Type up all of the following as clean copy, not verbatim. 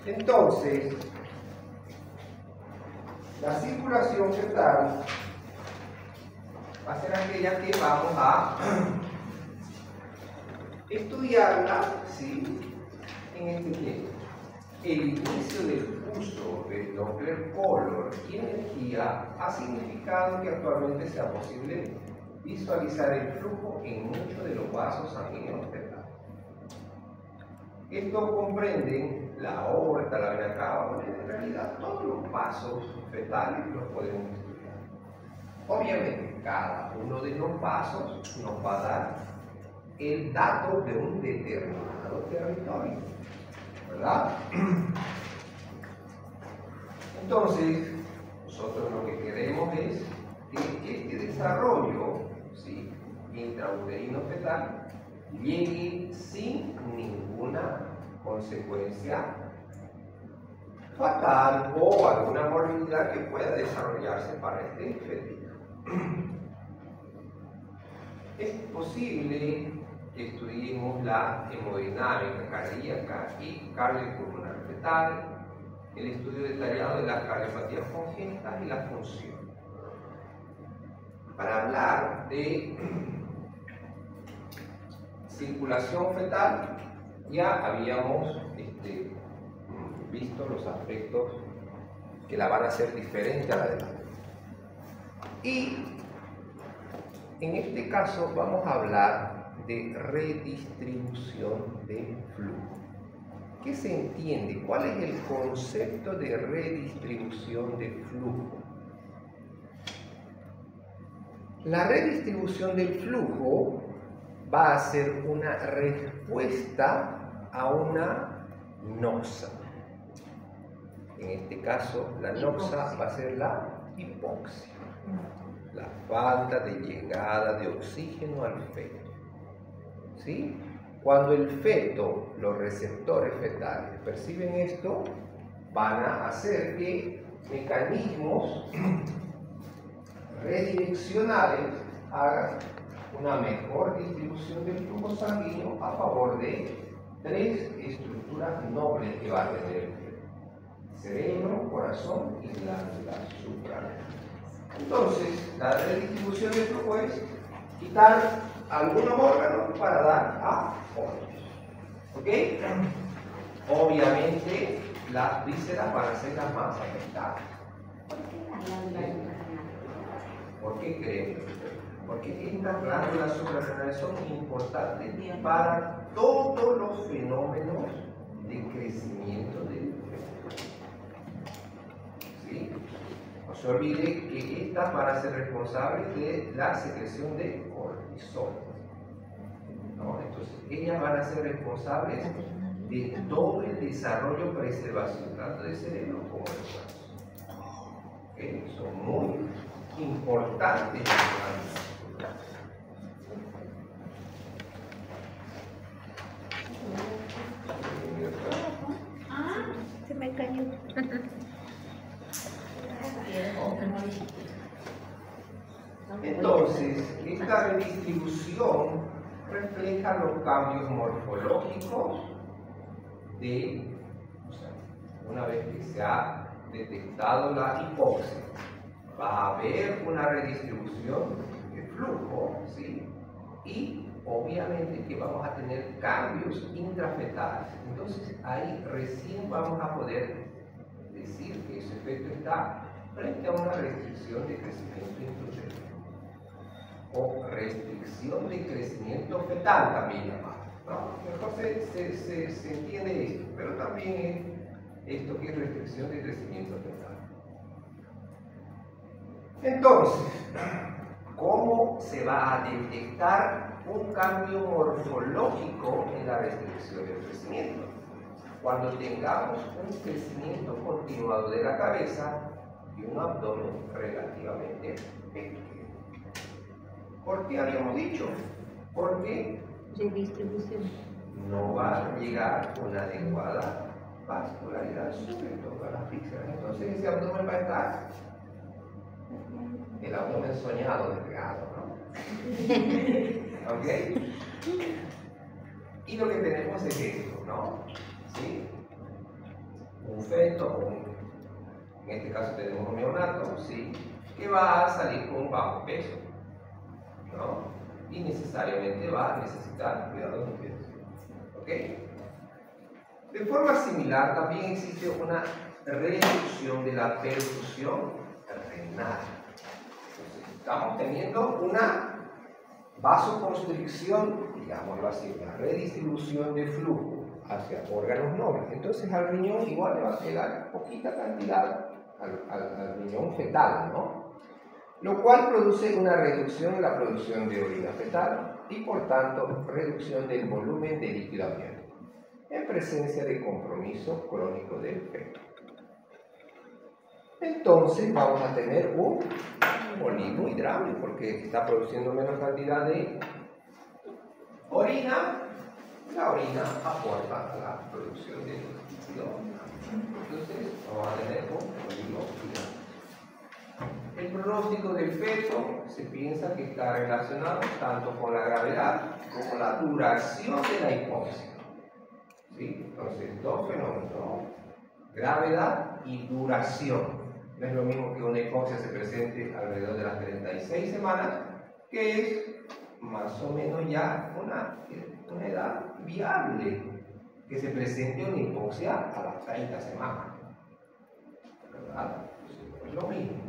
Entonces, la circulación fetal va a ser aquella que vamos a estudiarla, ¿sí?, en este tiempo. El inicio del uso del Doppler color y energía ha significado que actualmente sea posible visualizar el flujo en muchos de los vasos sanguíneos fetales. Esto comprende la aorta, la vena cava, en realidad todos los vasos fetales los podemos estudiar. Obviamente, cada uno de los vasos nos va a dar el dato de un determinado territorio, ¿verdad? Entonces, nosotros lo que queremos es que este desarrollo, ¿sí?, intrauterino fetal llegue sin ninguna consecuencia fatal o alguna morbilidad que pueda desarrollarse para este fetito. Es posible que estudiemos la hemodinámica cardíaca y cardiopulmonar fetal, el estudio detallado de las cardiopatías congénitas y la función. Para hablar de circulación fetal, ya habíamos visto los aspectos que la van a hacer diferente a la de la otra. Y en este caso vamos a hablar de redistribución del flujo. ¿Qué se entiende? ¿Cuál es el concepto de redistribución del flujo? La redistribución del flujo va a ser una respuesta a una noxa. En este caso, la noxa va a ser la hipoxia, la falta de llegada de oxígeno al feto. ¿Sí? Cuando el feto, los receptores fetales perciben esto, van a hacer que mecanismos redireccionales hagan una mejor distribución del flujo sanguíneo a favor de tres estructuras nobles que va a tener el feto: cerebro, corazón y glándula suprarrenal. Entonces, la redistribución del flujo es quitar algunos órganos para dar a otros. ¿Ok? Obviamente, las vísceras van a ser las más afectadas. ¿Por qué creen? Porque estas glándulas suprarrenales son importantes para todos los fenómenos de crecimiento del feto. ¿Sí? No se olvide que estas van a ser responsables de la secreción de cortisol, ¿no? Entonces, ellas van a ser responsables de todo el desarrollo preservación, tanto del cerebro como del corazón. ¿Okay? Son muy importantes. Se me cayó. Entonces, esta redistribución refleja los cambios morfológicos de, una vez que se ha detectado la hipoxia, va a haber una redistribución de flujo, ¿sí? Y obviamente que vamos a tener cambios intrafetales. Entonces ahí recién vamos a poder decir que ese efecto está frente a una restricción de crecimiento intrauterino o restricción de crecimiento fetal, también llamado, ¿no? Mejor se entiende esto, pero también esto que es restricción de crecimiento fetal. Entonces, ¿cómo se va a detectar un cambio morfológico en la restricción del crecimiento? Cuando tengamos un crecimiento continuado de la cabeza y un abdomen relativamente pequeño. ¿Por qué habíamos dicho? Porque Redistribución. no va a llegar una adecuada vascularidad sobre todas las vísceras. Entonces ese abdomen va a estar el abdomen soñado delgado, ¿no? ¿Ok? Y lo que tenemos es esto, ¿no? ¿Sí? feto, en este caso tenemos un neonato, ¿sí? Que va a salir con un bajo peso, ¿no? Y necesariamente va a necesitar cuidados de nutrición. ¿Ok? De forma similar, también existe una reducción de la perfusión renal. Entonces, estamos teniendo una vasoconstricción, digámoslo así, una redistribución de flujo hacia órganos nobles. Entonces al riñón igual le va a quedar poquita cantidad al riñón fetal, ¿no? Lo cual produce una reducción en la producción de orina fetal y por tanto reducción del volumen de líquido amniótico en presencia de compromiso crónico del feto. Entonces vamos a tener un oligohidramio porque está produciendo menos cantidad de orina. La orina aporta a la producción de líquido. Entonces vamos a tener un oligohidramio. El pronóstico del feto se piensa que está relacionado tanto con la gravedad como la duración de la hipoxia. ¿Sí? Entonces, dos fenómenos, gravedad y duración. No es lo mismo que una hipoxia se presente alrededor de las 36 semanas, que es más o menos ya una edad viable, que se presente una hipoxia a las 30 semanas. ¿Verdad? Es lo mismo.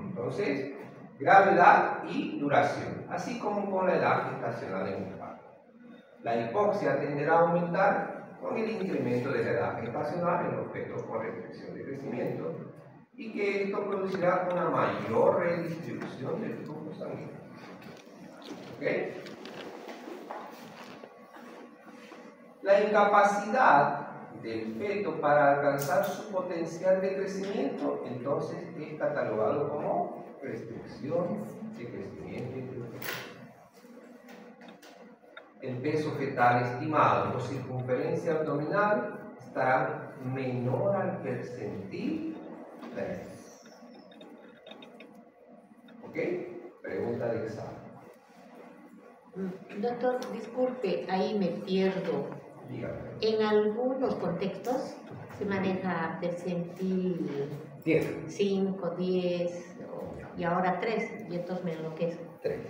Entonces, gravedad y duración, así como con la edad gestacional en un parto. La hipoxia tenderá a aumentar con el incremento de la edad gestacional en los fetos con restricción de crecimiento y que esto producirá una mayor redistribución del flujo sanguíneo. ¿Ok? La incapacidad del feto para alcanzar su potencial de crecimiento, entonces es catalogado como restricción de crecimiento intrauterino. El peso fetal estimado o circunferencia abdominal estará menor al percentil 3. ¿Ok? Pregunta de examen. Doctor, disculpe, ahí me pierdo. Dígame. En algunos contextos se maneja percentil 10. 5, 10 y ahora 3, y entonces me enloquezco. 3.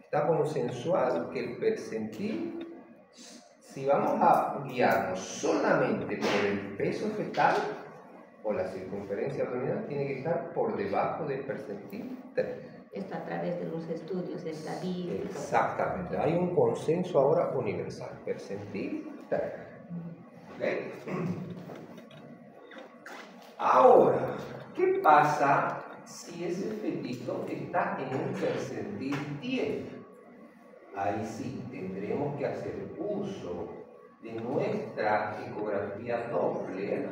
Está consensuado que el percentil, si vamos a guiarnos solamente por el peso fetal o la circunferencia abdominal, tiene que estar por debajo del percentil 3. Esto a través de los estudios estadísticos. Exactamente, hay un consenso ahora universal, percentil 3. ¿Okay? Ahora, ¿qué pasa si ese fetito está en un percentil 10? Ahí sí tendremos que hacer uso de nuestra ecografía Doppler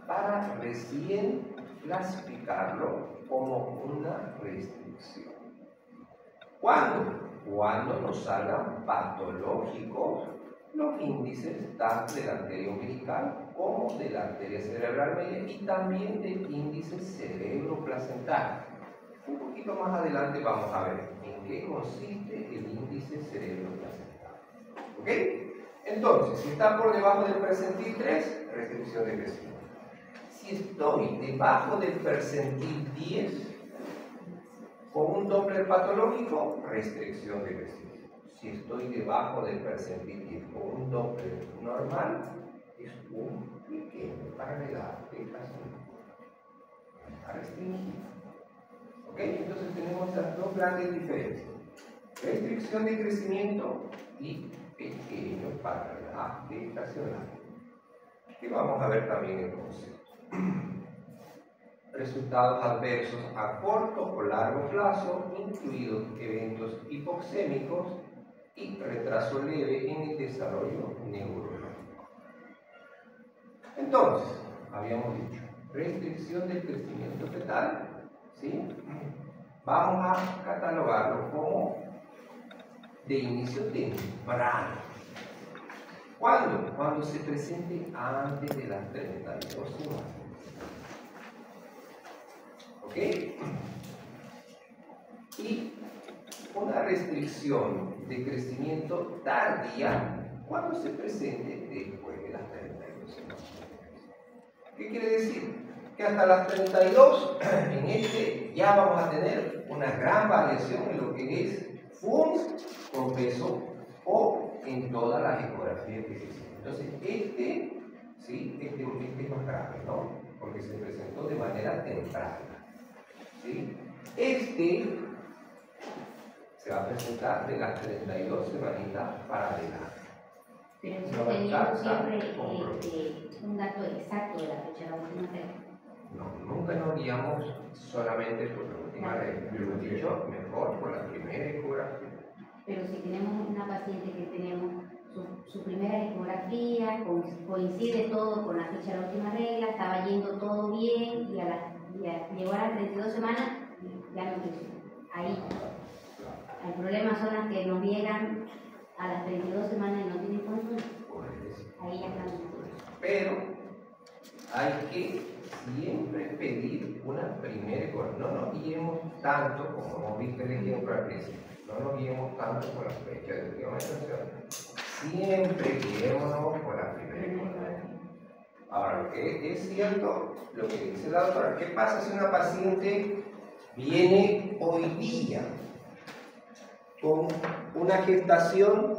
para recién clasificarlo como una restricción. ¿Cuándo? Cuando nos salgan patológicos los índices tanto de la arteria umbilical como de la arteria cerebral media y también del índice cerebroplacental. Un poquito más adelante vamos a ver en qué consiste el índice cerebroplacental. ¿Ok? Entonces, si está por debajo del percentil 3, restricción de crecimiento. Si estoy debajo del percentil 10, con un Doppler patológico, restricción de crecimiento. Si estoy debajo del percentil 10 con un Doppler normal, es un pequeño paralelo de crecimiento. Está restringido. ¿Ok? Entonces tenemos estas dos grandes diferencias. Restricción de crecimiento y pequeño paralelo vegetacional. Que vamos a ver también el concepto. Resultados adversos a corto o largo plazo, incluidos eventos hipoxémicos y retraso leve en el desarrollo neurológico. Entonces, habíamos dicho, restricción del crecimiento fetal, ¿sí? Vamos a catalogarlo como de inicio temprano. ¿Cuándo? Cuando se presente antes de las 32 semanas. ¿Ok? Y una restricción de crecimiento tardía cuando se presente después de las 32 semanas. ¿Qué quiere decir? Que hasta las 32 en este ya vamos a tener una gran variación en lo que es FUMS con peso o en todas las ecografías que se hicieron. Entonces, este es más grave, ¿no? Porque se presentó de manera temprana. ¿Sí? Este se va a presentar de las 32 semanitas para adelante. Pero eso teniendo siempre un dato exacto de la fecha de la última regla. No, nunca nos guiamos solamente por la última regla. Yo lo he dicho, mejor por la primera ecografía. Pero si tenemos una paciente que tenemos su primera ecografía, coincide todo con la fecha de la última regla, estaba yendo todo bien y llegó a las 32 semanas, ya no funcionó. Ahí. El problema son las que nos llegan a las 32 semanas y no tienen consulta. Ahí ya estamos. Pero hay que siempre pedir una primera ecografía. No nos guiemos tanto, como hemos visto el ejemplo al principio, no nos guiemos tanto por la fecha de menstruación. Siempre guiémonos por la primera ecografía. Ahora, lo que es cierto, lo que dice la doctora, ¿qué pasa si una paciente viene hoy día con una gestación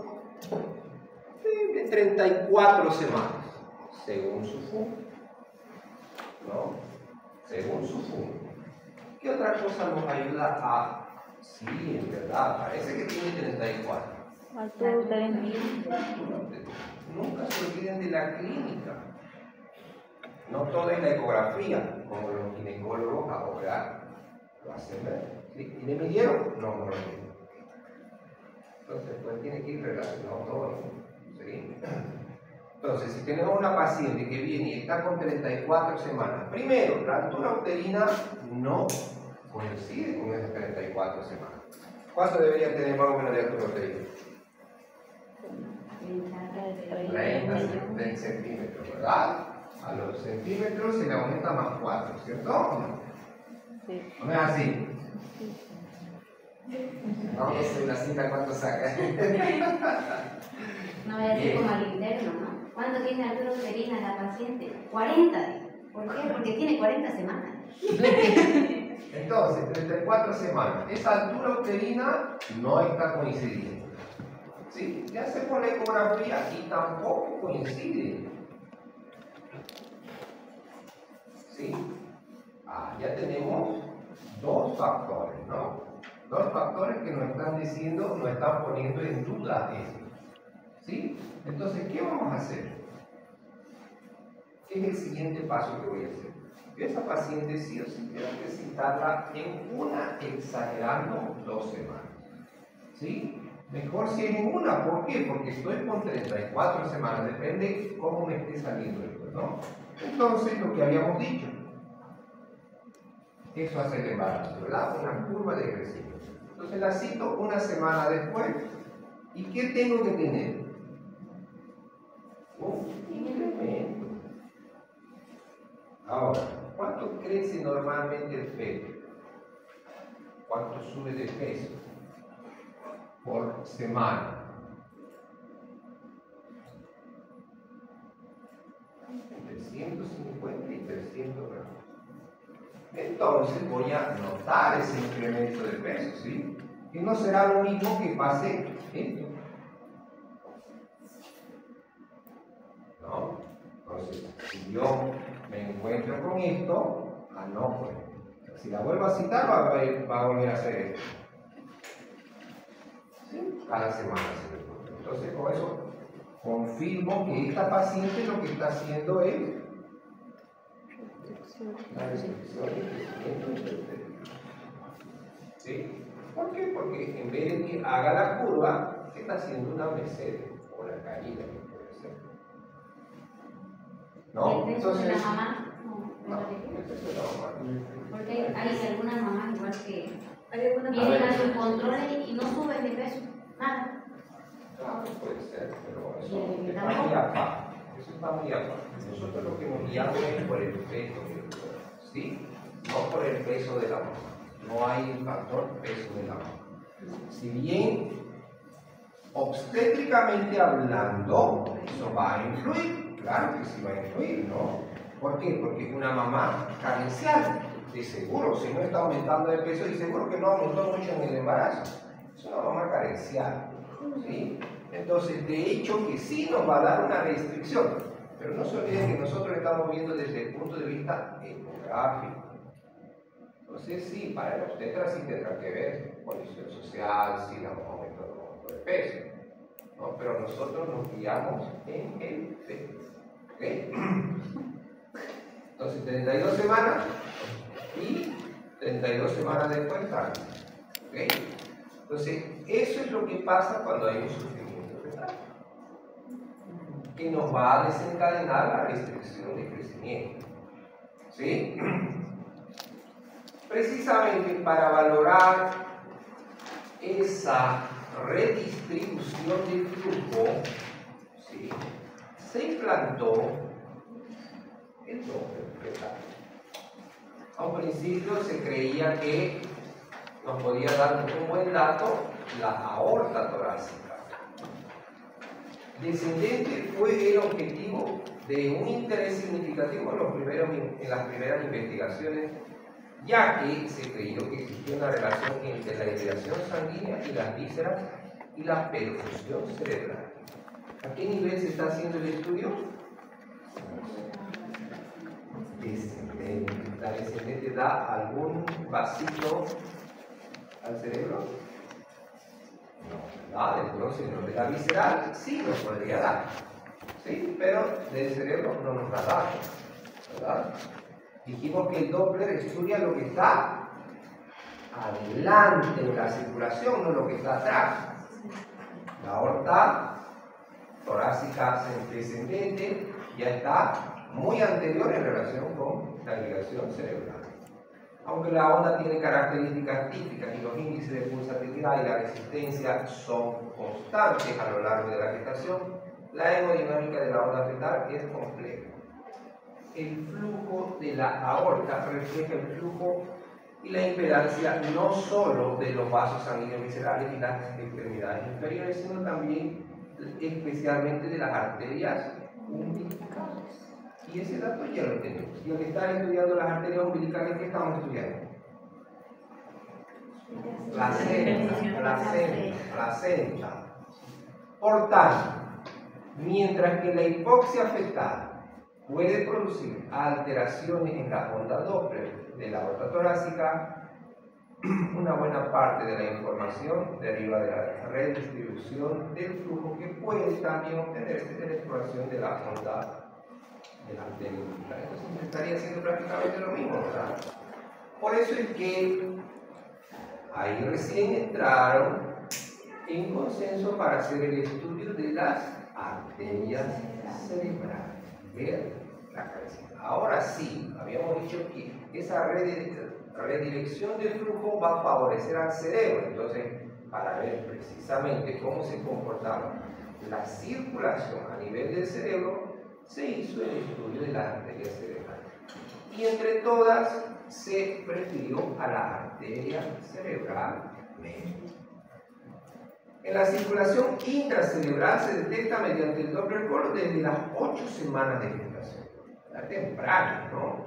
de 34 semanas, según su FUM? ¿No? Según su FUM. ¿Qué otra cosa nos ayuda a...? Sí, en verdad, parece que tiene 34. Nunca se olviden de la clínica. No todo es la ecografía, como los ginecólogos ahora lo hacen ver. ¿Sí? ¿Y le midieron? No, no lo midieron. Entonces, pues tiene que ir relacionado todo. ¿Sí? Entonces, si tenemos una paciente que viene y está con 34 semanas, primero, la altura uterina no coincide con esas 34 semanas. ¿Cuánto debería tener más o menos de altura uterina? 30 centímetros, ¿verdad? A los centímetros se le aumenta más 4, ¿cierto? ¿No? Sí. ¿No es así? Vamos a hacer una cita, ¿cuánto saca? No voy a decir como al interno, ¿no? ¿Cuánto tiene altura uterina la paciente? 40. ¿Por qué? Porque tiene 40 semanas. Entonces, 34 semanas. Esa altura uterina no está coincidiendo. ¿Sí? Ya se pone ecografía y tampoco coincide. ¿Sí? Ya tenemos dos factores, ¿no? Dos factores que nos están diciendo, nos están poniendo en duda esto. ¿Sí? Entonces, ¿qué vamos a hacer? ¿Qué es el siguiente paso que voy a hacer? Yo a esa paciente sí o sí tengo que citarla en una, exagerando 2 semanas. ¿Sí? Mejor si es en una. ¿Por qué? Porque estoy con 34 semanas. Depende cómo me esté saliendo esto, ¿no? Entonces, lo que habíamos dicho. Eso hace el embarazo, ¿verdad? Una curva de crecimiento. Entonces la cito una semana después. ¿Y qué tengo que tener? Un incremento. Ahora, ¿cuánto crece normalmente el feto? ¿Cuánto sube de peso por semana? Entre 150 y 300 gramos. Entonces voy a notar ese incremento de peso, ¿sí? Que no será lo mismo que pase esto. ¿No? Entonces, si yo me encuentro con esto, no, pues. Si la vuelvo a citar, va a volver a hacer esto. ¿Sí? Cada semana se me. Entonces, con eso confirmo que esta paciente lo que está haciendo es la restricción del crecimiento intrauterino. ¿Sí? ¿Por qué? Porque en vez de que haga la curva, está haciendo una meseta o una caída, que puede ser. ¿No? Entonces, ¿la mamá? No, porque hay algunas mamás igual que vienen a sus controles y no suben de peso, nada. Claro, puede ser, pero eso está muy aparte. Eso está muy aparte. Nosotros lo que nos guiamos es por el peso del cuerpo, ¿sí? No por el peso de la mamá. No hay factor peso de la mamá. Si bien obstétricamente hablando, eso va a influir, claro que sí va a influir, ¿no? ¿Por qué? Porque es una mamá carencial, de seguro, si no está aumentando de peso, y seguro que no aumentó mucho en el embarazo. Es una mamá carencial, ¿sí? Entonces, de hecho, que sí nos va a dar una restricción, pero no se olviden que nosotros estamos viendo desde el punto de vista ecográfico. Entonces, sí, para el obstetra sí tendrá que ver condición social, si la mamá aumentó de peso, ¿no? Pero nosotros nos guiamos en el feto, ¿ok? Entonces, 32 semanas y 32 semanas después tarde, ¿ok? Entonces, eso es lo que pasa cuando hay un sufrimiento fetal, que nos va a desencadenar la restricción de crecimiento, ¿sí? Precisamente para valorar esa redistribución del flujo, ¿sí?, se implantó el Doppler fetal. A un principio se creía que nos podía dar un buen dato la aorta torácica. Descendente fue el objetivo de un interés significativo en las primeras investigaciones, ya que se creyó que existía una relación entre la irrigación sanguínea y las vísceras y la perfusión cerebral. ¿A qué nivel se está haciendo el estudio? Descendente. ¿La descendente da algún vasito al cerebro? No, ¿verdad? Entonces, no, de la visceral sí nos podría dar, ¿sí? Pero del cerebro no nos da datos, ¿verdad? Dijimos que el Doppler estudia lo que está adelante en la circulación, no lo que está atrás. La aorta torácica descendente ya está muy anterior en relación con la irrigación cerebral. Aunque la onda tiene características típicas y los índices de pulsatividad y la resistencia son constantes a lo largo de la gestación, la hemodinámica de la onda fetal es compleja. El flujo de la aorta refleja el flujo y la impedancia no solo de los vasos sanguíneos viscerales y las extremidades inferiores, sino también especialmente de las arterias umbilicales. Y ese dato ya lo tenemos. Y al estar estudiando las arterias umbilicales, ¿qué estamos estudiando? Placenta. Por tanto, mientras que la hipoxia fetal puede producir alteraciones en la onda Doppler de la aorta torácica, una buena parte de la información deriva de la redistribución del flujo que puede también obtenerse de la exploración de la onda de la arteria umbilical. Entonces estaría haciendo prácticamente lo mismo, ¿verdad? Por eso es que ahí recién entraron en consenso para hacer el estudio de las arterias cerebrales. Ver la cabeza. Ahora sí, habíamos dicho que esa redirección del flujo va a favorecer al cerebro. Entonces, para ver precisamente cómo se comportaba la circulación a nivel del cerebro, se hizo el estudio de las arterias cerebrales. Y entre todas se prefirió a la arteria cerebral media. En la circulación intracerebral se detecta mediante el Doppler color desde las 8 semanas de gestación. Está temprano, ¿no?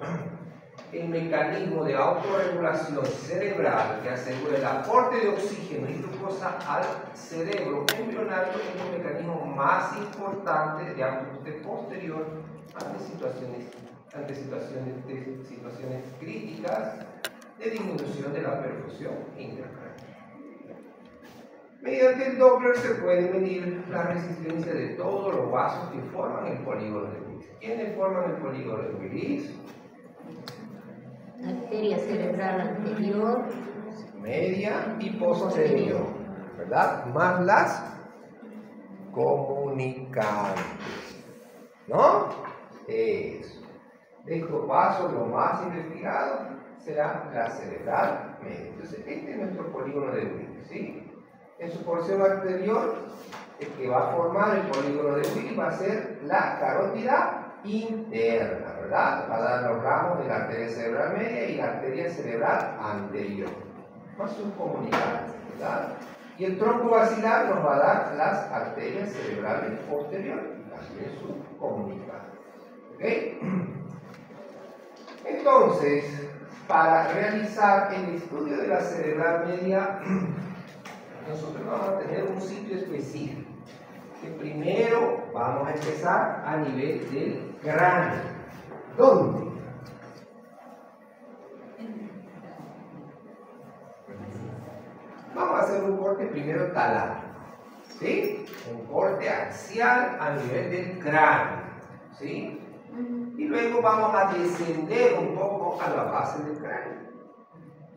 El mecanismo de autorregulación cerebral que asegura el aporte de oxígeno y glucosa al cerebro embrionario es el mecanismo más importante de ajuste posterior ante situaciones críticas de disminución de la perfusión intracraneal. Mediante el Doppler se puede medir la resistencia de todos los vasos que forman el polígono de Willis. ¿Quiénes forman el polígono de Willis? Arteria cerebral anterior, media y posterior, ¿verdad? Más las comunicantes, ¿no? Eso. De estos vasos, lo más investigado será la cerebral media. Entonces, este es nuestro polígono de Willis, ¿sí? En su porción anterior, el que va a formar el polígono de Willis va a ser la carótida interna, ¿verdad? Va a dar los ramos de la arteria cerebral media y la arteria cerebral anterior, más sus comunicantes, ¿verdad? Y el tronco basilar nos va a dar las arterias cerebrales posteriores y también sus comunicantes, ¿ok? Entonces, para realizar el estudio de la cerebral media, nosotros vamos a tener un sitio específico. Que primero vamos a empezar a nivel del cráneo. ¿Dónde? Vamos a hacer un corte primero talar, ¿sí? Un corte axial a nivel del cráneo, ¿sí? Y luego vamos a descender un poco a la base del cráneo,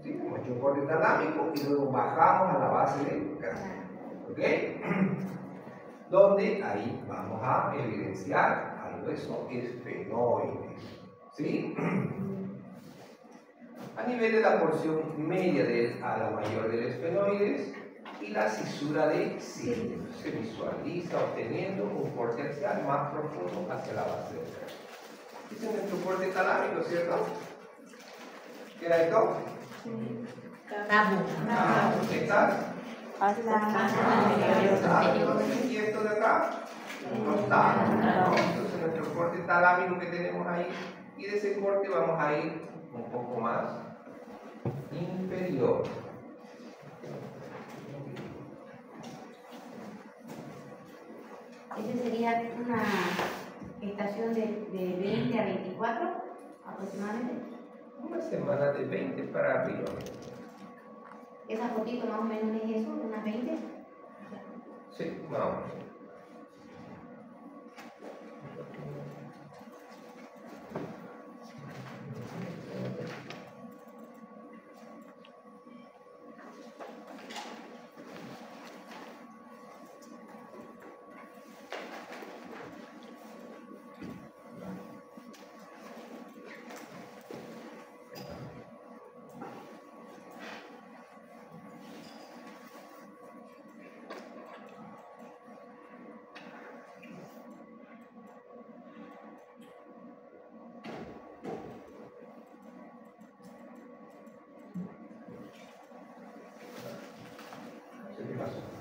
¿sí? Hemos hecho un corte talámico y luego bajamos a la base del cráneo, ¿ok? Donde ahí vamos a evidenciar al hueso esfenoide, ¿sí? A nivel de la porción media a la mayor del esfenoides y la cisura de Sindel. Se visualiza obteniendo un corte axial más profundo hacia la base del cráneo. Este es nuestro corte talámico, ¿cierto? ¿Qué era esto? ¿Qué tal? ¿Y esto de acá? Un tálamo. Entonces nuestro corte talámico que tenemos ahí, y de ese corte vamos a ir un poco más inferior. Esa sería una estación de 20 a 24 aproximadamente. Una semana de 20 para arriba. ¿Esa fotito más o menos es eso? ¿Unas 20? Sí, vamos.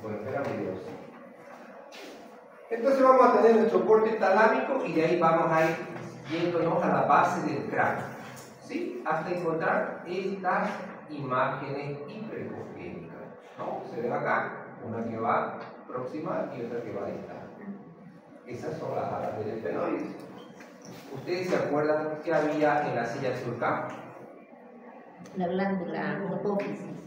Bueno, espera videos. Entonces vamos a tener nuestro corte talámico y de ahí vamos a ir yéndonos a la base del cráneo, ¿sí? Hasta encontrar estas imágenes hipercogénicas, ¿no? Se ven acá, una que va proximal y otra que va distal. Esas son las alas del esfenoide. ¿Ustedes se acuerdan qué había en la silla turca? La glándula hipófisis.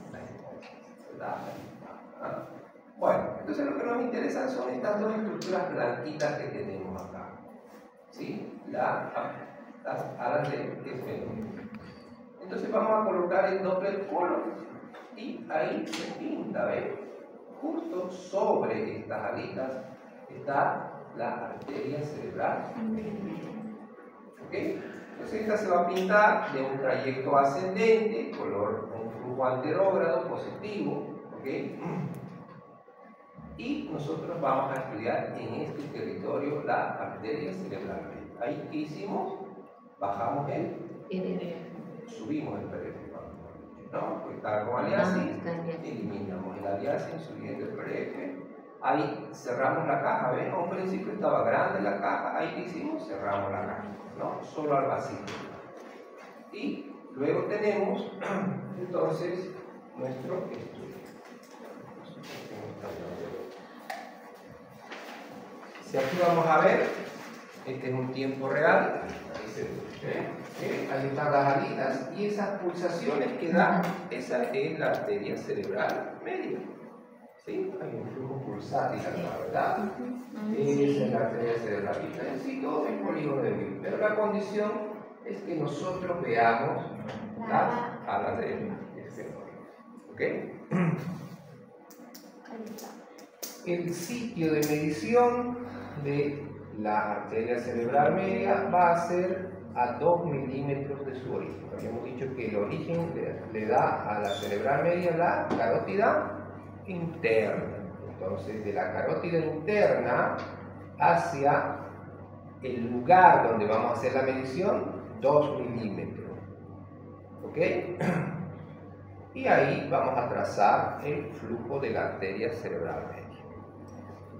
Bueno, entonces lo que nos interesan son estas dos estructuras blanquitas que tenemos acá, ¿sí? Las alas del esfenoide. Entonces vamos a colocar el Doppler color y ahí se pinta, ¿ven? Justo sobre estas alitas está la arteria cerebral. ¿Ok? Entonces esta se va a pintar de un trayecto ascendente, color con flujo anterógrado positivo, ¿ok? Y nosotros vamos a estudiar en este territorio la arteria cerebral. Ahí, ¿qué hicimos? Bajamos subimos el periférico, ¿no? Porque estaba con aliasis, eliminamos el aliasis subiendo el periférico. Ahí cerramos la caja, ¿ven? A un principio estaba grande la caja, ahí ¿qué hicimos? Cerramos la caja, ¿no? Solo al vacío. Y luego tenemos entonces nuestro estudio. Si aquí vamos a ver, este es un tiempo real, ahí están las alitas y esas pulsaciones que dan, esa es la arteria cerebral media. ¿Sí? Hay un flujo pulsátil acá, ¿verdad? Esa es la arteria cerebral media, sí, todo es polígono de Biot. Pero la condición es que nosotros veamos las alas del esfenoide. ¿Ok? El sitio de medición de la arteria cerebral media va a ser a 2 milímetros de su origen. Habíamos dicho que el origen le da a la cerebral media la carótida interna. Entonces, de la carótida interna hacia el lugar donde vamos a hacer la medición, 2 milímetros. ¿Ok? Y ahí vamos a trazar el flujo de la arteria cerebral media.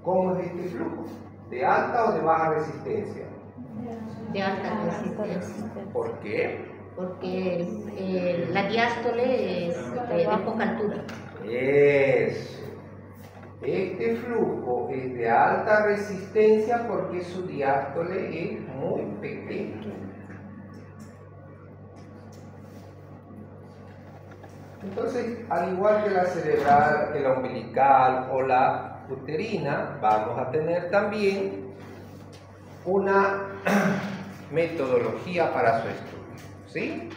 ¿Cómo es este flujo? ¿De alta o de baja resistencia? De alta resistencia. ¿Por qué? porque la diástole es de poca altura. Eso. Este flujo es de alta resistencia porque su diástole es muy pequeño. Entonces, al igual que la cerebral, que la umbilical o la uterina, vamos a tener también una metodología para su estudio, ¿sí?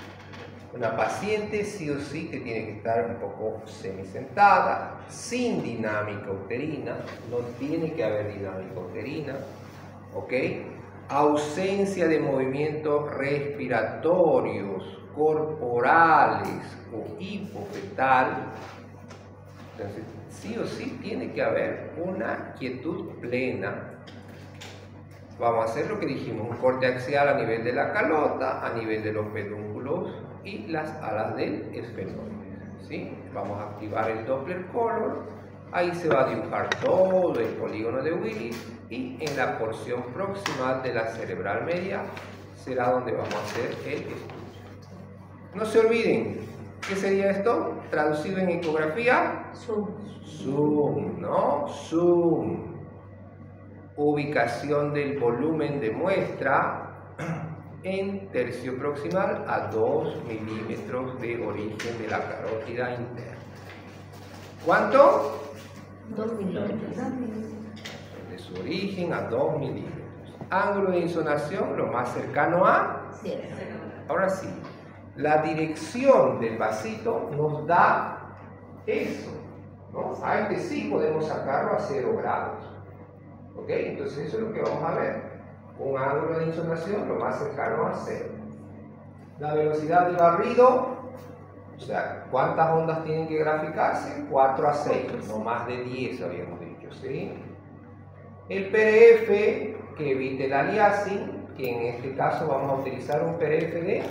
Una paciente sí o sí que tiene que estar un poco semisentada, sin dinámica uterina, no tiene que haber dinámica uterina, ¿ok? Ausencia de movimientos respiratorios, corporales o hipofetal. Entonces, sí o sí tiene que haber una quietud plena. Vamos a hacer lo que dijimos, un corte axial a nivel de la calota, a nivel de los pedúnculos y las alas del esfenoide, ¿sí? Vamos a activar el Doppler Color, ahí se va a dibujar todo el polígono de Willis y en la porción proximal de la cerebral media será donde vamos a hacer el estudio. No se olviden, ¿qué sería esto? Traducido en ecografía. Zoom. Zoom, ¿no? Zoom. Ubicación del volumen de muestra en tercio proximal a 2 milímetros de origen de la carótida interna. ¿Cuánto? 2 milímetros. De su origen a 2 milímetros. Ángulo de insonación lo más cercano a 0. Ahora sí, la dirección del vasito nos da eso, ¿no? A este sí podemos sacarlo a 0 grados. ¿Ok? Entonces eso es lo que vamos a ver. Un ángulo de insonación lo más cercano a 0. La velocidad del barrido, o sea, ¿cuántas ondas tienen que graficarse? 4 a 6, no más de 10 habíamos dicho, ¿sí? El PRF que evite el aliasing, que en este caso vamos a utilizar un PRF de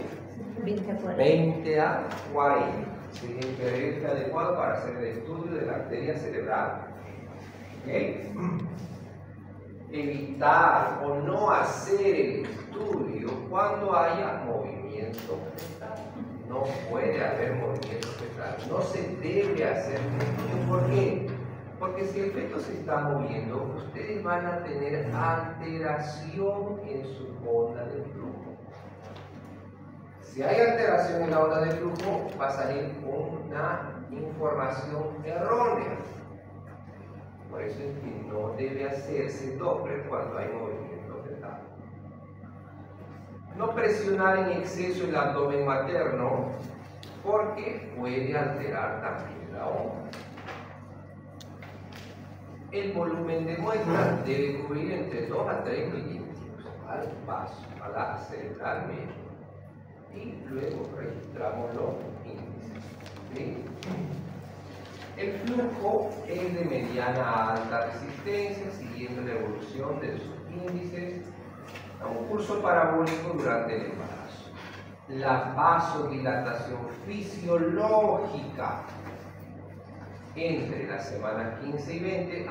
20 a 40. ¿Sí? El PRF adecuado para hacer el estudio de la arteria cerebral. ¿Ok? Evitar o no hacer el estudio cuando haya movimiento fetal. No puede haber movimiento fetal. No se debe hacer un estudio. ¿Por qué? Porque si el feto se está moviendo, ustedes van a tener alteración en su onda de flujo. Si hay alteración en la onda de flujo, va a salir una información errónea. Por eso es que no debe hacerse Doppler cuando hay movimiento fetal. No presionar en exceso el abdomen materno porque puede alterar también la onda. El volumen de muestra debe cubrir entre 2 a 3 milímetros al vaso, a la cerebral media. Y luego registramos los índices. ¿Sí? El flujo es de mediana a alta resistencia, siguiendo la evolución de sus índices a un curso parabólico durante el embarazo. La vasodilatación fisiológica entre las semanas 15 y 20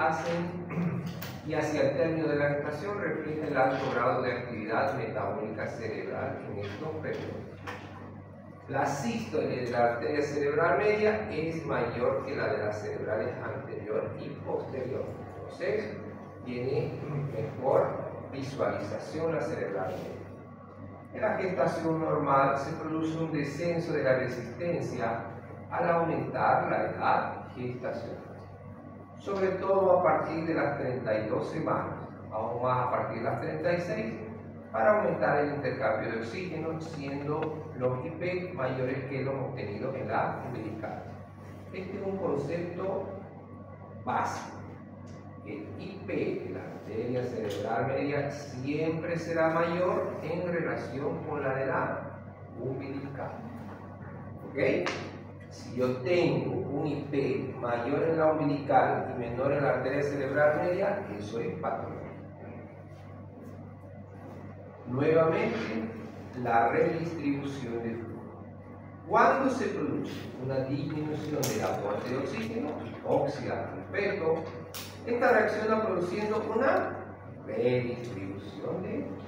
y hacia el término de la gestación refleja el alto grado de actividad metabólica cerebral en estos periodos. La sístole de la arteria cerebral media es mayor que la de las cerebrales anterior y posterior. Entonces, tiene mejor visualización la cerebral media. En la gestación normal se produce un descenso de la resistencia al aumentar la edad gestacional, sobre todo a partir de las 32 semanas, aún más a partir de las 36, para aumentar el intercambio de oxígeno, siendo los IP mayores que los obtenidos en la umbilical. Este es un concepto básico. El IP de la arteria cerebral media siempre será mayor en relación con la de la umbilical. ¿Ok? Si yo tengo un IP mayor en la umbilical y menor en la arteria cerebral media, eso es patológico. Nuevamente, la redistribución de flujo. Cuando se produce una disminución del aporte de oxígeno, hipoxia al feto, esta reacciona produciendo una redistribución de flujo.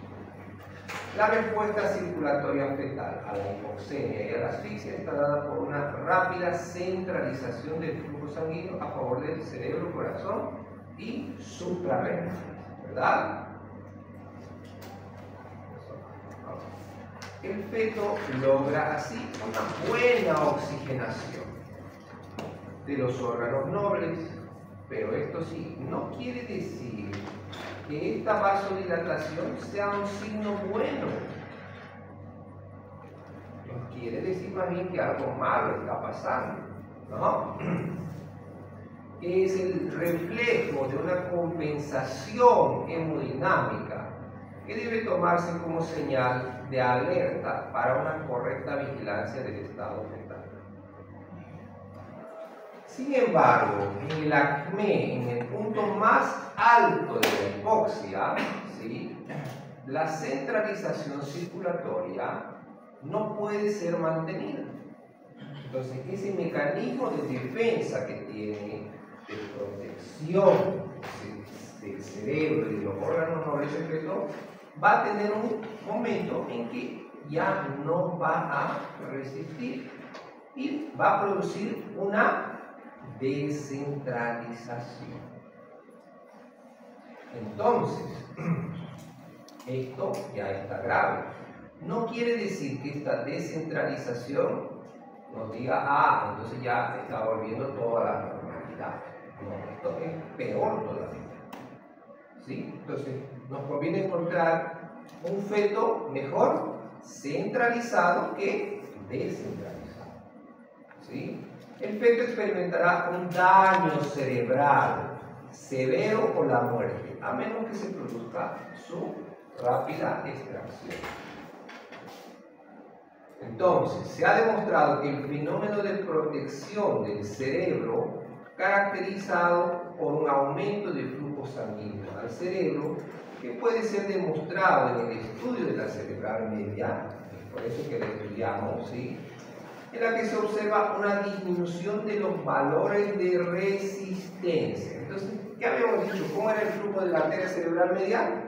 La respuesta circulatoria fetal a la hipoxemia y a la asfixia está dada por una rápida centralización del flujo sanguíneo a favor del cerebro, corazón y suprarrenal, ¿verdad? El feto logra así una buena oxigenación de los órganos nobles, pero esto sí, no quiere decir que esta vasodilatación sea un signo bueno. No quiere decir más bien que algo malo está pasando, ¿no? Es el reflejo de una compensación hemodinámica que debe tomarse como señal de alerta para una correcta vigilancia del estado fetal. Sin embargo, en el acné, en el punto más alto de la hipoxia, ¿sí?, la centralización circulatoria no puede ser mantenida. Entonces, ese mecanismo de defensa que tiene, de protección del cerebro y de los órganos nobles del feto, va a tener un momento en que ya no va a resistir y va a producir una descentralización. Entonces, esto ya está grave. No quiere decir que esta descentralización nos diga, entonces ya está volviendo toda la normalidad. No, esto es peor todavía. ¿Sí? Entonces, nos conviene encontrar un feto mejor centralizado que descentralizado. ¿Sí? El feto experimentará un daño cerebral severo o la muerte, a menos que se produzca su rápida extracción. Entonces, se ha demostrado que el fenómeno de protección del cerebro, caracterizado por un aumento de flujo sanguíneo al cerebro, que puede ser demostrado en el estudio de la cerebral media, por eso que la estudiamos, ¿sí?, en la que se observa una disminución de los valores de resistencia. Entonces, ¿qué habíamos dicho? ¿Cómo era el flujo de la arteria cerebral media?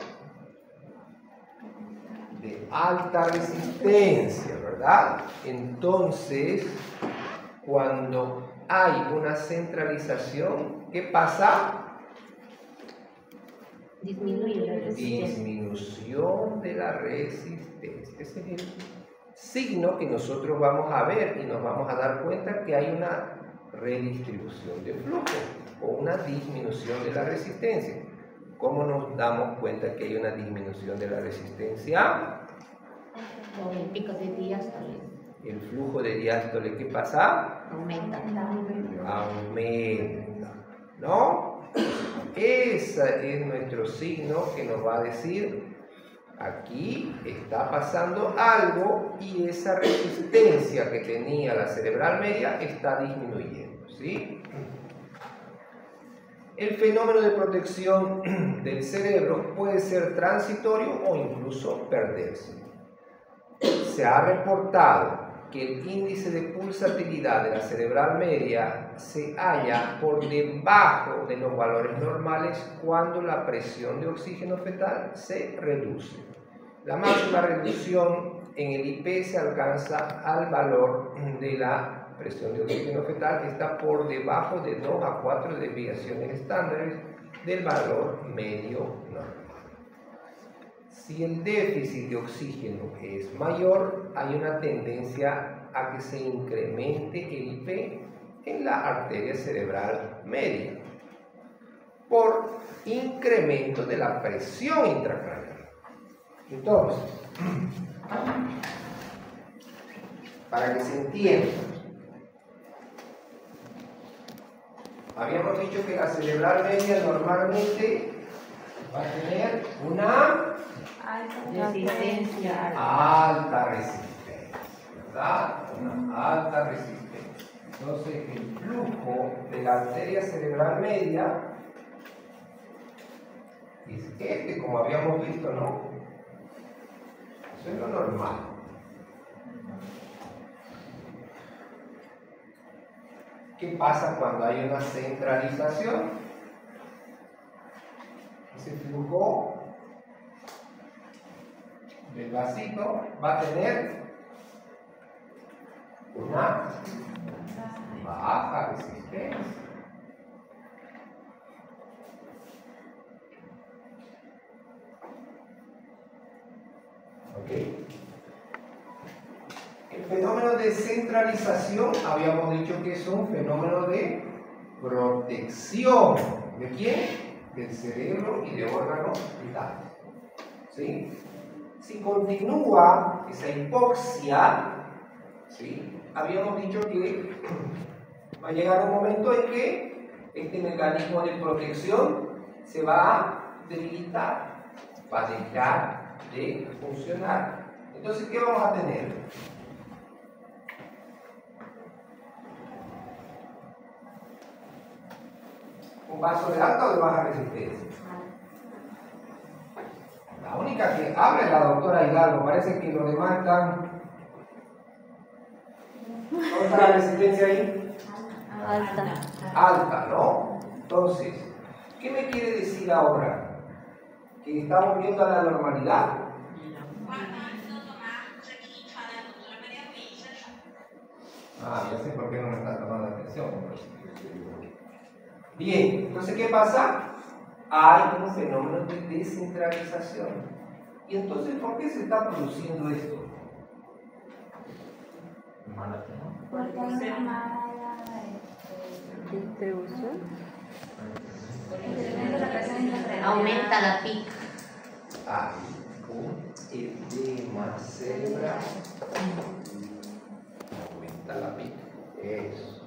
De alta resistencia, ¿verdad? Entonces, cuando hay una centralización, ¿qué pasa? Disminuye la resistencia. Disminución de la resistencia. Ese es el signo que nosotros vamos a ver y nos vamos a dar cuenta que hay una redistribución de flujo o una disminución de la resistencia. ¿Cómo nos damos cuenta que hay una disminución de la resistencia? Con el pico de diástole. El flujo de diástole, ¿qué pasa? Aumenta. Aumenta, ¿no? Ese es nuestro signo que nos va a decir: aquí está pasando algo y esa resistencia que tenía la cerebral media está disminuyendo, ¿sí? El fenómeno de protección del cerebro puede ser transitorio o incluso perderse. Se ha reportado que el índice de pulsatividad de la cerebral media se halla por debajo de los valores normales cuando la presión de oxígeno fetal se reduce. La máxima reducción en el IP se alcanza al valor de la presión de oxígeno fetal, que está por debajo de 2 a 4 desviaciones estándares del valor medio normal. Si el déficit de oxígeno es mayor, hay una tendencia a que se incremente el IP en la arteria cerebral media por incremento de la presión intracraneal. Entonces, para que se entienda, habíamos dicho que la cerebral media normalmente va a tener una Resistencia. alta resistencia, ¿verdad? Una alta resistencia. Entonces, el flujo de la arteria cerebral media es este, como habíamos visto, ¿no? Eso es lo normal. ¿Qué pasa cuando hay una centralización? Ese flujo el vasito va a tener una baja resistencia. ¿Ok? El fenómeno de centralización habíamos dicho que es un fenómeno de protección. ¿De quién? Del cerebro y de órganos vitales. ¿Sí? Si continúa esa hipoxia, ¿sí? Habíamos dicho que va a llegar un momento en que este mecanismo de protección se va a debilitar, va a dejar de funcionar. Entonces, ¿qué vamos a tener? ¿Un vaso de alta o de baja resistencia? La única que habla es la doctora Hidalgo. Parece que los demás están... ¿Cómo está la resistencia ahí? Alta. Alta, ¿no? Entonces, ¿qué me quiere decir ahora? ¿Que estamos viendo a la normalidad? Ya sé por qué no me está tomando atención. Bien, entonces, ¿qué pasa? Hay un fenómeno de descentralización. Y entonces, ¿por qué se está produciendo esto? Porque hay una mala Distribución. aumenta la PIC. Hay un edema cerebral. Aumenta la PIC. Eso.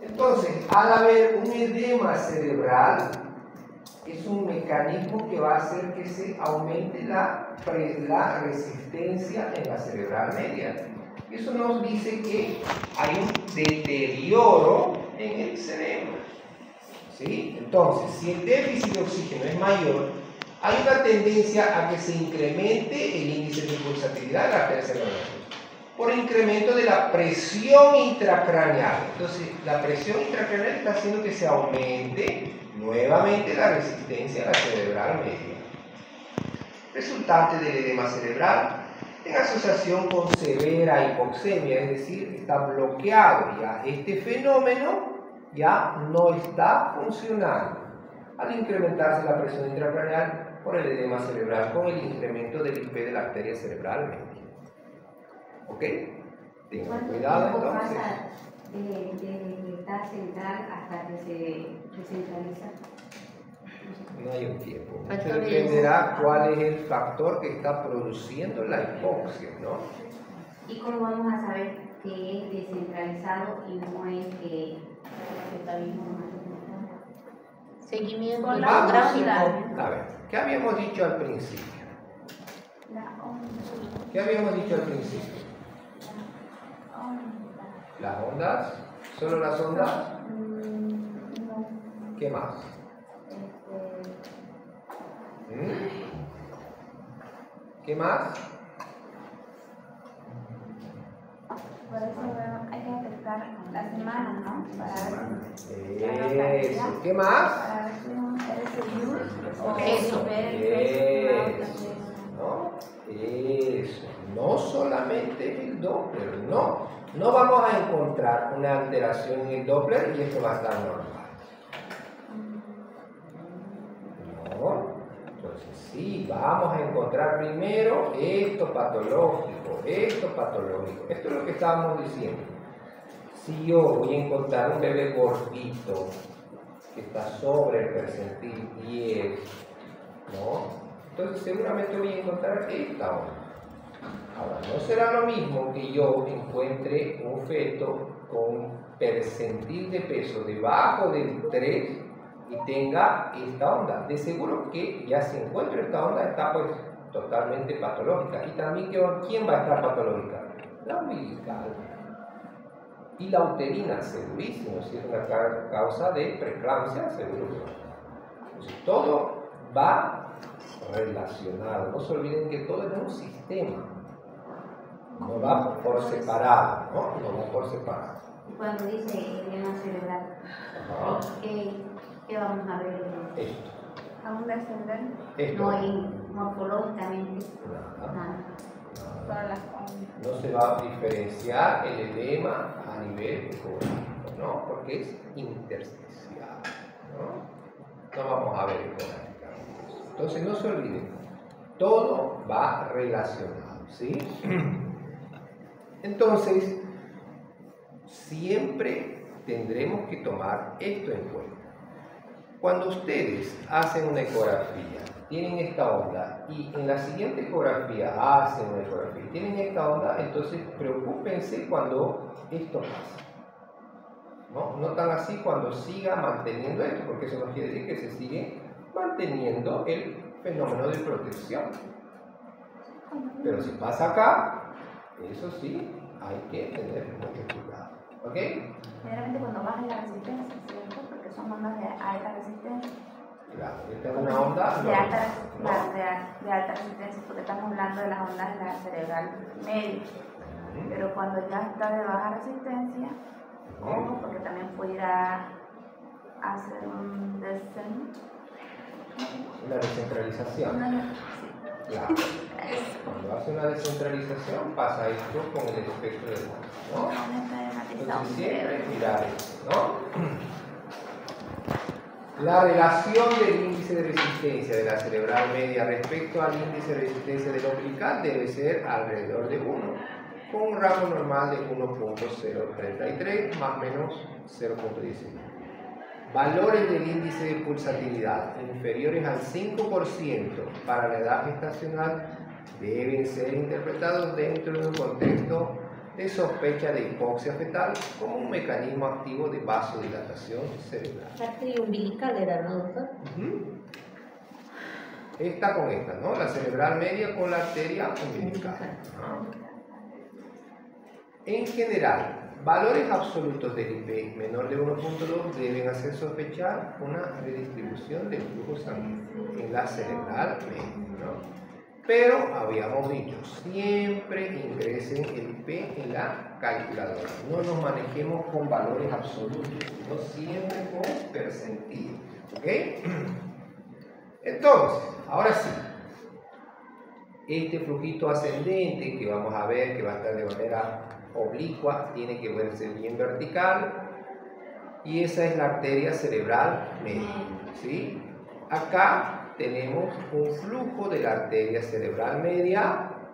Entonces, al haber un edema cerebral, es un mecanismo que va a hacer que se aumente la resistencia en la cerebral media. Eso nos dice que hay un deterioro en el cerebro. ¿Sí? Entonces, si el déficit de oxígeno es mayor, hay una tendencia a que se incremente el índice de pulsatividad de la arteria cerebral por incremento de la presión intracraneal. Entonces, la presión intracraneal está haciendo que se aumente nuevamente la resistencia a la cerebral media, resultante del edema cerebral en asociación con severa hipoxemia, es decir, está bloqueado ya. Este fenómeno ya no está funcionando al incrementarse la presión intracraneal por el edema cerebral con el incremento del IP de la arteria cerebral media. ¿Ok? Tengan cuidado entonces. Pasa de estar central hasta que se descentraliza? No hay un tiempo. Mucho dependerá cuál es el factor que está produciendo la hipoxia, ¿no? ¿Y cómo vamos a saber que es descentralizado y no es que está mismo? Seguimiento. Con la Vamos gráfica. a ver, ¿qué habíamos dicho al principio? ¿Qué habíamos dicho al principio? ¿Las ondas? ¿Solo las ondas? ¿Qué más? ¿Qué más? Por eso hay que detectar la semana, ¿no? Para ver Eso. ¿Qué más? para ver si eres el luz o Eso. ver el peso ¿No? Eso. No solamente el Doppler, no. No vamos a encontrar una alteración en el Doppler y esto va a estar normal. No. Entonces, sí, vamos a encontrar primero esto patológico, esto patológico. Esto es lo que estábamos diciendo. Si yo voy a encontrar un bebé gordito que está sobre el percentil 10, ¿no? Entonces seguramente voy a encontrar esta onda. Ahora, no será lo mismo que yo encuentre un feto con percentil de peso debajo del 3 y tenga esta onda. De seguro que ya si encuentro esta onda está pues totalmente patológica. Y también, ¿quién va a estar patológica? La umbilical. Y la uterina, segurísimo, si es una causa de preeclampsia, seguro. Entonces, todo va relacionado. No se olviden que todo es un sistema. No va por separado, ¿no? No va por separado. Cuando dice edema cerebral, ¿qué vamos a ver? Esto. aún descender. Esto. No, morfológicamente, Nada. nada. Solo las ondas. No se va a diferenciar el edema a nivel ecográfico, ¿no? Porque es intersticial, ¿no? No vamos a ver ecográficamente eso. Entonces no se olviden, todo va relacionado, ¿sí? Entonces, siempre tendremos que tomar esto en cuenta. Cuando ustedes hacen una ecografía, tienen esta onda, y en la siguiente ecografía hacen una ecografía, tienen esta onda, entonces preocúpense cuando esto pasa. No tan así cuando siga manteniendo esto, porque eso nos quiere decir que se sigue manteniendo el fenómeno de protección. Pero si pasa acá, eso sí, hay que tener mucho cuidado. ¿Ok? Generalmente cuando baja la resistencia, ¿cierto? Porque son ondas de alta resistencia. Claro, esta es una onda De alta, ¿no? claro, de alta resistencia, porque estamos hablando de las ondas de la cerebral media. Pero cuando ya está de baja resistencia, ojo, porque también pudiera hacer un Una descentralización. Claro. Cuando hace una descentralización pasa esto con el espectro del mundo, ¿no? Entonces siempre mirar esto, ¿no? La relación del índice de resistencia de la cerebral media respecto al índice de resistencia del umbilical debe ser alrededor de 1, con un rango normal de 1.033 más o menos 0.19. Valores del índice de pulsatilidad inferiores al 5% para la edad gestacional deben ser interpretados dentro de un contexto de sospecha de hipoxia fetal como un mecanismo activo de vasodilatación cerebral. La arteria umbilical era, ¿no, doctor? Esta con esta, ¿no? La cerebral media con la arteria umbilical. En general, valores absolutos del IP menor de 1.2 deben hacer sospechar una redistribución del flujo sanguíneo en la cerebral media, ¿no? Pero habíamos dicho, siempre ingresen el IP en la calculadora. No nos manejemos con valores absolutos, sino siempre con percentiles. ¿Ok? Entonces, ahora sí, este flujito ascendente que vamos a ver que va a estar de manera oblicua, tiene que verse bien vertical, y esa es la arteria cerebral media, ¿sí? Acá tenemos un flujo de la arteria cerebral media